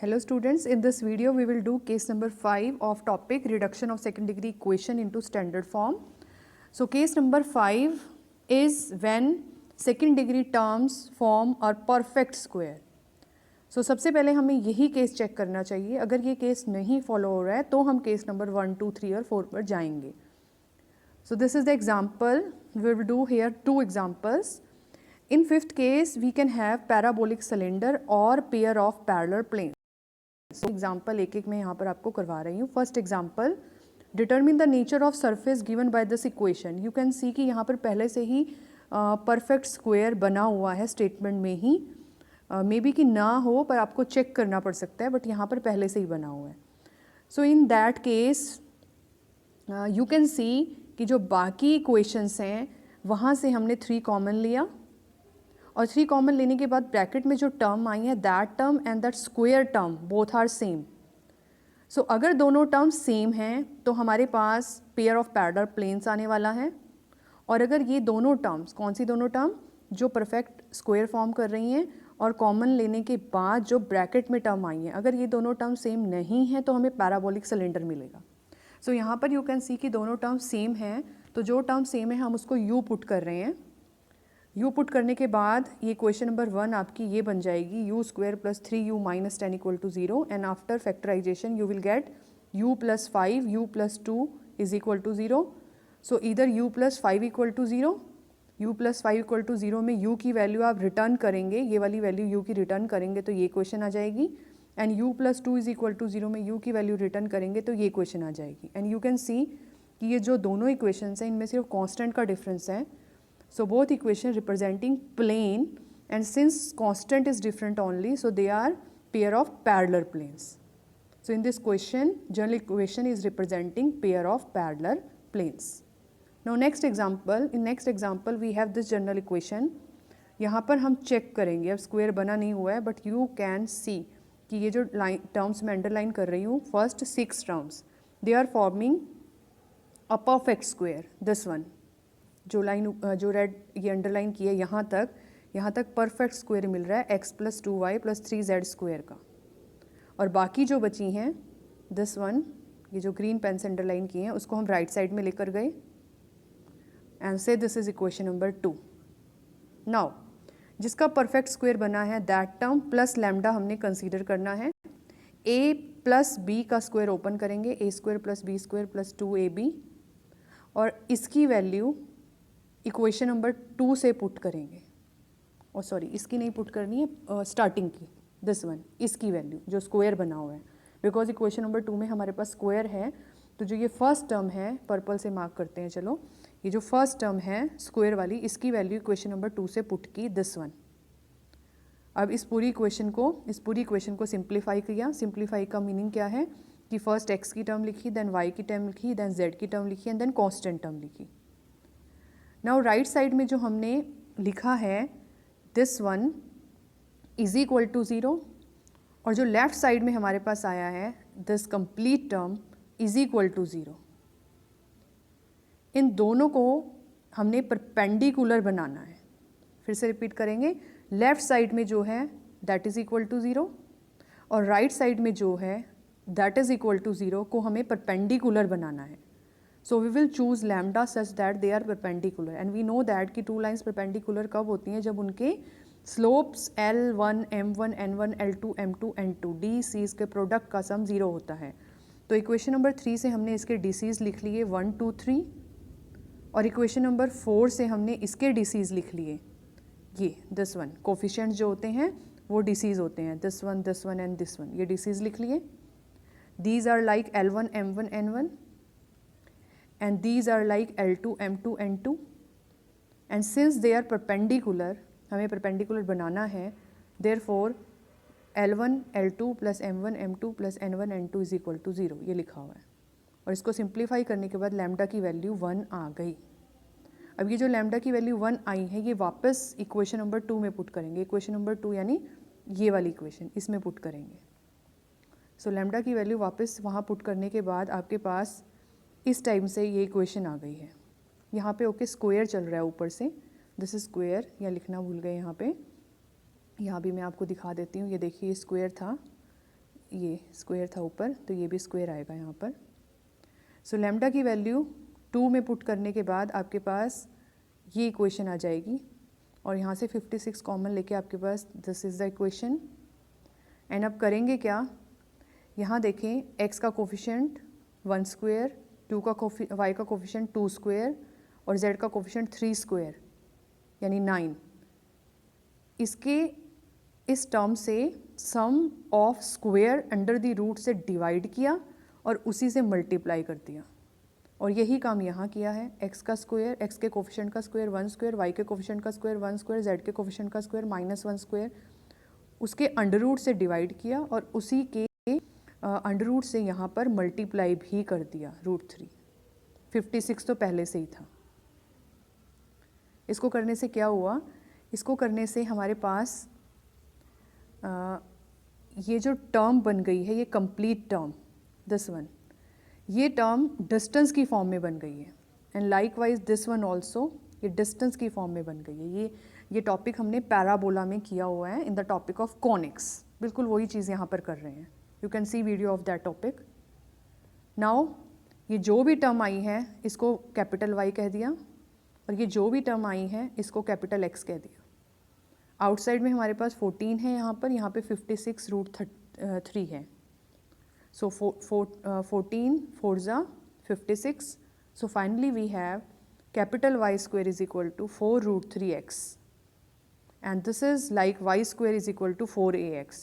Hello students, in this video we will do case number 5 of topic reduction of second degree equation into standard form. So case number 5 is when second degree terms form a perfect square. So सबसे पहले हमें यही case check करना चाहिए. अगर ये case नहीं follow हो रहा है तो हम केस नंबर 1, 2, 3 और 4 पर जाएंगे. So this is the example. We will do here two examples. In fifth case we can have parabolic cylinder or pair of parallel planes. So example एक एक मैं यहाँ पर आपको करवा रही हूँ. First example, determine the nature of surface given by this equation. You can see कि यहाँ पर पहले से ही परफेक्ट स्क्वायर बना हुआ है स्टेटमेंट में ही. मे बी कि ना हो पर आपको चेक करना पड़ सकता है, बट यहाँ पर पहले से ही बना हुआ है. So in that case you can see कि जो बाकी इक्वेशंस हैं वहाँ से हमने 3 कॉमन लिया और 3 कॉमन लेने के बाद ब्रैकेट में जो टर्म आई है that term and that square term both are same. So अगर दोनों टर्म सेम हैं तो हमारे पास पेयर ऑफ पैरेलल प्लेन्स आने वाला है. और अगर ये दोनों टर्म्स, कौन सी दोनों टर्म, जो परफेक्ट स्क्वायर फॉर्म कर रही हैं और कॉमन लेने के बाद जो ब्रैकेट में टर्म आई हैं, अगर ये दोनों टर्म सेम नहीं हैं तो हमें पैराबोलिक सिलेंडर मिलेगा. सो यहाँ पर यू कैन सी कि दोनों टर्म सेम हैं, तो जो टर्म सेम है हम उसको यू पुट कर रहे हैं. यू पुट करने के बाद ये क्वेश्चन नंबर 1 आपकी ये बन जाएगी u square plus 3u minus 10 equal to 0 and after factorization you will get u plus 5 u plus 2 is equal to 0. So इधर u plus 5 equal to 0, u plus 5 equal to 0 में u की value आप return करेंगे, ये वाली value u की return करेंगे तो ये क्वेश्चन आ जाएगी. And u plus 2 is equal to 0 में u की वैल्यू रिटर्न करेंगे तो ये क्वेश्चन आ जाएगी. एंड यू कैन सी कि ये जो दोनों इक्वेशंस हैं इनमें सिर्फ कांस्टेंट का डिफरेंस है. So both equation representing plane, and since constant is different only, so they are pair of parallel planes. So in this question, general equation is representing pair of parallel planes. Now next example, in next example we have this general equation. यहाँ पर हम check करेंगे, अब square बना नहीं हुआ है but you can see कि ये जो लाइन टर्म्स मैं अंडरलाइन कर रही हूँ, first 6 terms, they are forming a perfect square. This one जो लाइन जो रेड ये अंडरलाइन की है यहाँ तक परफेक्ट स्क्वायर मिल रहा है x plus 2y plus 3z square का. और बाकी जो बची हैं दिस वन, ये जो ग्रीन पेन से अंडरलाइन की हैं उसको हम राइट साइड में लेकर गए एंड से this is equation number 2. Now जिसका परफेक्ट स्क्वायर बना है दैट टर्म प्लस लैम्डा हमने कंसीडर करना है. a प्लस बी का स्क्वायर ओपन करेंगे, a square plus B square plus 2ab, और इसकी वैल्यू इक्वेशन नंबर 2 से पुट करेंगे. और सॉरी इसकी नहीं पुट करनी है, स्टार्टिंग की दिस वन, इसकी वैल्यू जो स्क्वायर बना हुआ है, बिकॉज इक्वेशन नंबर 2 में हमारे पास स्क्वायर है. तो जो ये फर्स्ट टर्म है पर्पल से मार्क करते हैं, चलो ये जो फर्स्ट टर्म है स्क्वायर वाली, इसकी वैल्यू इक्वेशन नंबर 2 से पुट की दिस वन. अब इस पूरी इक्वेशन को सिंप्लीफाई किया. सिंप्लीफाई का मीनिंग क्या है कि फर्स्ट x की टर्म लिखी, देन y की टर्म लिखी, देन z की टर्म लिखी एंड देन कॉन्स्टेंट टर्म लिखी. नाउ राइट साइड में जो हमने लिखा है this one is equal to 0, और जो लेफ्ट साइड में हमारे पास आया है this complete term is equal to 0. इन दोनों को हमने परपेंडिकुलर बनाना है. फिर से रिपीट करेंगे, लेफ्ट साइड में जो है दैट इज इक्वल टू 0 और राइट साइड में जो है दैट इज इक्वल टू 0 को हमें परपेंडिकुलर बनाना है. So we will choose lambda such that they are perpendicular, and we know that कि 2 lines perpendicular कब होती हैं, जब उनके slopes L1, M1, N1, L2, M2, N2, DCs के प्रोडक्ट का सम 0 होता है. तो इक्वेशन नंबर 3 से हमने इसके DCs लिख लिए 1, 2, 3, और इक्वेशन नंबर 4 से हमने इसके DCs लिख लिए ये दिस वन. कोफिशिएंट्स जो होते हैं वो DCs होते हैं, this one and this one, ये DCs लिख लिए. These are like L1, M1, N1. And these are like L2, M2, N2, and since they are perpendicular, हमें perpendicular बनाना है, therefore L1, L2 plus M1, M2 plus N1, N2 is equal to 0, ये लिखा हुआ है. और इसको simplify करने के बाद लैम्डा की वैल्यू 1 आ गई. अब ये जो लैम्डा की वैल्यू 1 आई है ये वापस इक्वेशन नंबर 2 में पुट करेंगे. इक्वेशन नंबर 2 यानी ये वाली इक्वेशन, इसमें पुट करेंगे. सो लैम्डा की वैल्यू वापस वहाँ पुट करने के बाद आपके पास इस टाइम से ये इक्वेशन आ गई है. यहाँ पे ओके स्क्वायर चल रहा है ऊपर से, दिस इज स्क्वायर, या लिखना भूल गए यहाँ पे, यहाँ भी मैं आपको दिखा देती हूँ. ये देखिए स्क्वायर था, ये स्क्वायर था ऊपर, तो ये भी स्क्वायर आएगा यहाँ पर। सो लैम्डा की वैल्यू 2 में पुट करने के बाद आपके पास ये इक्वेशन आ जाएगी, और यहाँ से 56 कॉमन लेके आपके पास this is the equation. And अब करेंगे क्या, यहाँ देखें x का कोफिशिएंट 1 स्क्वायर, y का कोफिशिएंट 2 स्क्वायर और z का कोफिशिएंट 3 स्क्वायर यानी 9। इसके इस टर्म से sum of square under the root से डिवाइड किया और उसी से मल्टीप्लाई कर दिया, और यही काम यहाँ किया है। x का स्क्वायर, x के कोफिशिएंट का स्क्वायर 1 स्क्वायर, y के कोफिशिएंट का स्क्वायर 1 स्क्वायर, z के कोफिशिएंट का स्क्वायर -1 स्क्वायर, उसके अंडर रूट से डिवाइड किया और उसी के अंडर रूट से यहाँ पर मल्टीप्लाई भी कर दिया √3। 56 तो पहले से ही था। इसको करने से क्या हुआ, इसको करने से हमारे पास ये जो टर्म बन गई है, ये कंप्लीट टर्म, दिस वन, ये टर्म डिस्टेंस की फॉर्म में बन गई है। And like wise this one also, ये डिस्टेंस की फॉर्म में बन गई है। ये टॉपिक हमने पैराबोला में किया हुआ है in the topic of conics. बिल्कुल वही चीज़ यहाँ पर कर रहे हैं। You can C video of that topic. Now ये जो भी टर्म आई है इसको कैपिटल Y कह दिया, और ये जो भी टर्म आई है इसको कैपिटल X कह दिया। आउटसाइड में हमारे पास 14 है, यहाँ पे 56 √3 है। So 14 4 56. So finally we have capital Y square is equal to 4 √3x, and this is like y square is equal to 4ax,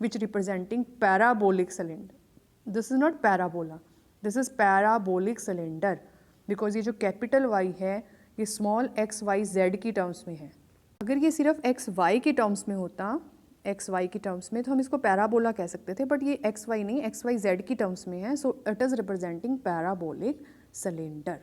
which representing parabolic cylinder. This is not parabola, this is parabolic cylinder, because ये जो capital Y है ये small x y z की terms में है। अगर ये सिर्फ x y के terms में होता, एक्स वाई की टर्म्स में, तो हम इसको पैराबोला कह सकते थे, बट ये एक्स वाई नहीं, एक्स वाई जेड की टर्म्स में है, so it is representing parabolic cylinder.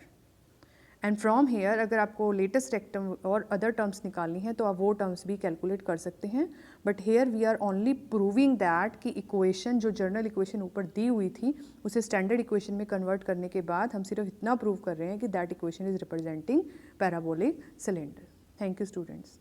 And from here अगर आपको लेटेस्ट रेक्टम और अदर टर्म्स निकालनी है तो आप वो टर्म्स भी कैलकुलेट कर सकते हैं, but here we are only proving that कि इक्वेशन जो जर्नल इक्वेशन ऊपर दी हुई थी उसे स्टैंडर्ड इक्वेशन में कन्वर्ट करने के बाद हम सिर्फ इतना प्रूव कर रहे हैं कि that equation is representing parabolic cylinder. Thank you students.